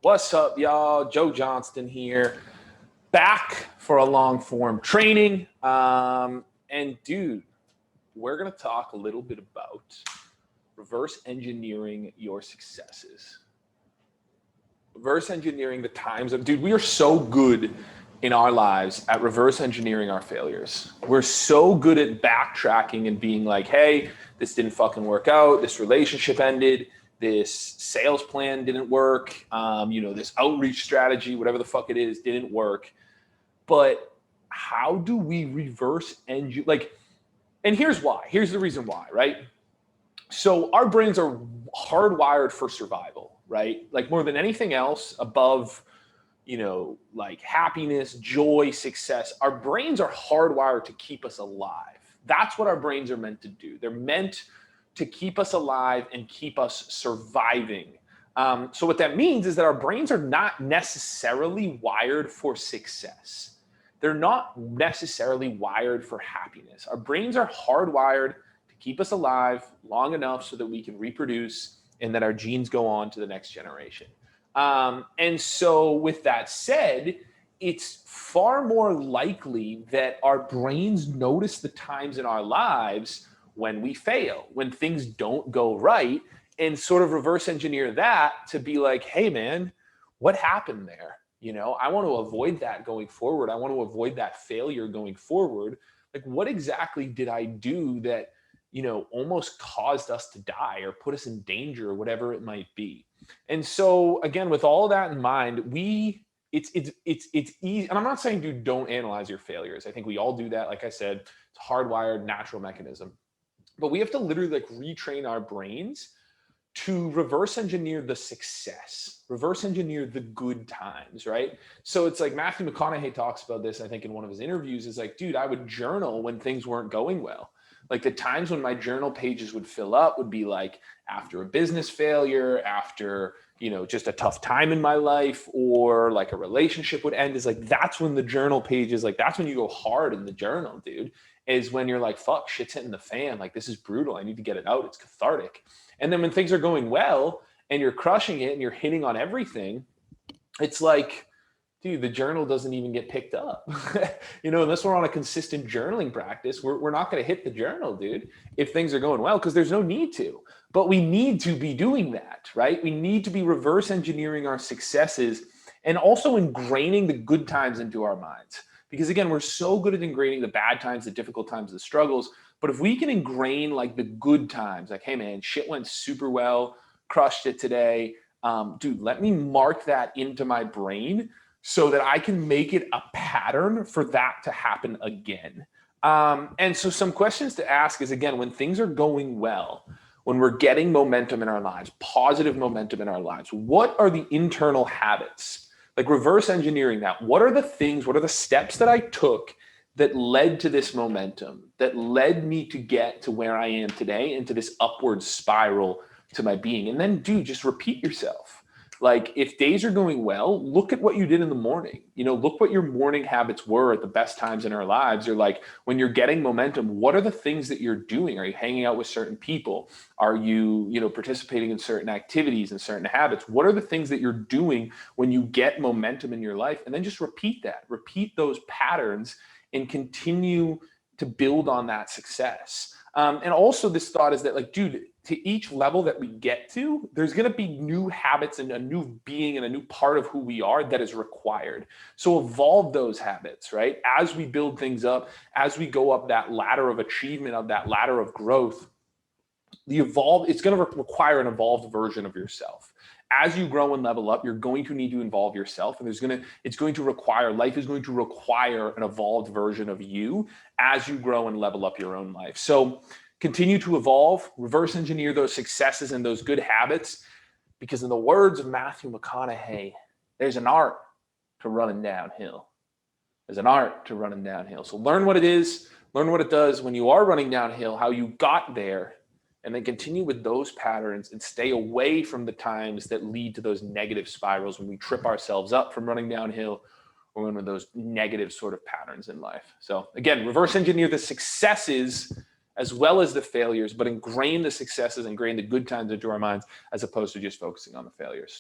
What's up, y'all? Joe Johnston here, back for a long form training. And dude, we're going to talk a little bit about reverse engineering your successes. Reverse engineering the times of, dude, we are so good in our lives at reverse engineering our failures. We're so good at backtracking and being like, hey, this didn't fucking work out. This relationship ended. This sales plan didn't work. This outreach strategy, whatever the fuck it is, didn't work. But how do we reverse engineer? And here's why. Here's the reason why, right? So our brains are hardwired for survival, right? Like more than anything else above, like happiness, joy, success, our brains are hardwired to keep us alive. That's what our brains are meant to do. They're meant to keep us alive and keep us surviving. So what that means is that our brains are not necessarily wired for success. They're not necessarily wired for happiness. Our brains are hardwired to keep us alive long enough so that we can reproduce and that our genes go on to the next generation. And so with that said, it's far more likely that our brains notice the times in our lives when we fail, when things don't go right, and sort of reverse engineer that to be like, hey man, what happened there? I want to avoid that going forward. I want to avoid that failure going forward. Like, what exactly did I do that, almost caused us to die or put us in danger or whatever it might be? And so again, with all of that in mind, it's easy. And I'm not saying, dude, don't analyze your failures. I think we all do that. Like I said, it's a hardwired natural mechanism. But we have to literally retrain our brains to reverse engineer the success, reverse engineer the good times, right? So it's like Matthew McConaughey talks about this, I think, in one of his interviews, is like, dude, I would journal when things weren't going well. Like the times when my journal pages would fill up would be like after a business failure, after, just a tough time in my life, or like a relationship would end. Is like, that's when the journal pages, like that's when you go hard in the journal, dude. Is when you're like, fuck, shit's hitting the fan. Like, this is brutal. I need to get it out. It's cathartic. And then when things are going well and you're crushing it and you're hitting on everything, it's like, dude, the journal doesn't even get picked up. Unless we're on a consistent journaling practice, we're not going to hit the journal, dude, if things are going well, because there's no need to. But we need to be doing that, right? We need to be reverse engineering our successes and also ingraining the good times into our minds. Because again, we're so good at ingraining the bad times, the difficult times, the struggles. But if we can ingrain like the good times, like, hey man, shit went super well, crushed it today. Dude, let me mark that into my brain so that I can make it a pattern for that to happen again. And so some questions to ask is, again, when things are going well, when we're getting momentum in our lives, positive momentum in our lives, what are the internal habits? Like reverse engineering that. What are the things, what are the steps that I took that led to this momentum, that led me to get to where I am today, into this upward spiral to my being? And then, dude, just repeat yourself. Like if days are going well, look at what you did in the morning. Look what your morning habits were at the best times in our lives. Or like when you're getting momentum, what are the things that you're doing? Are you hanging out with certain people? Are you, participating in certain activities and certain habits? What are the things that you're doing when you get momentum in your life? And then just repeat that. Repeat those patterns and continue to build on that success. And also this thought is that, like, dude, to each level that we get to, there's going to be new habits and a new being and a new part of who we are that is required. So evolve those habits, right? As we build things up, as we go up that ladder of achievement, of that ladder of growth, it's going to require an evolved version of yourself. As you grow and level up, you're going to need to involve yourself, and life is going to require an evolved version of you as you grow and level up your own life. So continue to evolve, reverse engineer those successes and those good habits, because in the words of Matthew McConaughey, there's an art to running downhill. There's an art to running downhill. So learn what it is, learn what it does when you are running downhill, how you got there, and then continue with those patterns and stay away from the times that lead to those negative spirals when we trip ourselves up from running downhill, or when we're those negative sort of patterns in life. So again, reverse engineer the successes as well as the failures, but ingrain the successes, ingrain the good times into our minds, as opposed to just focusing on the failures.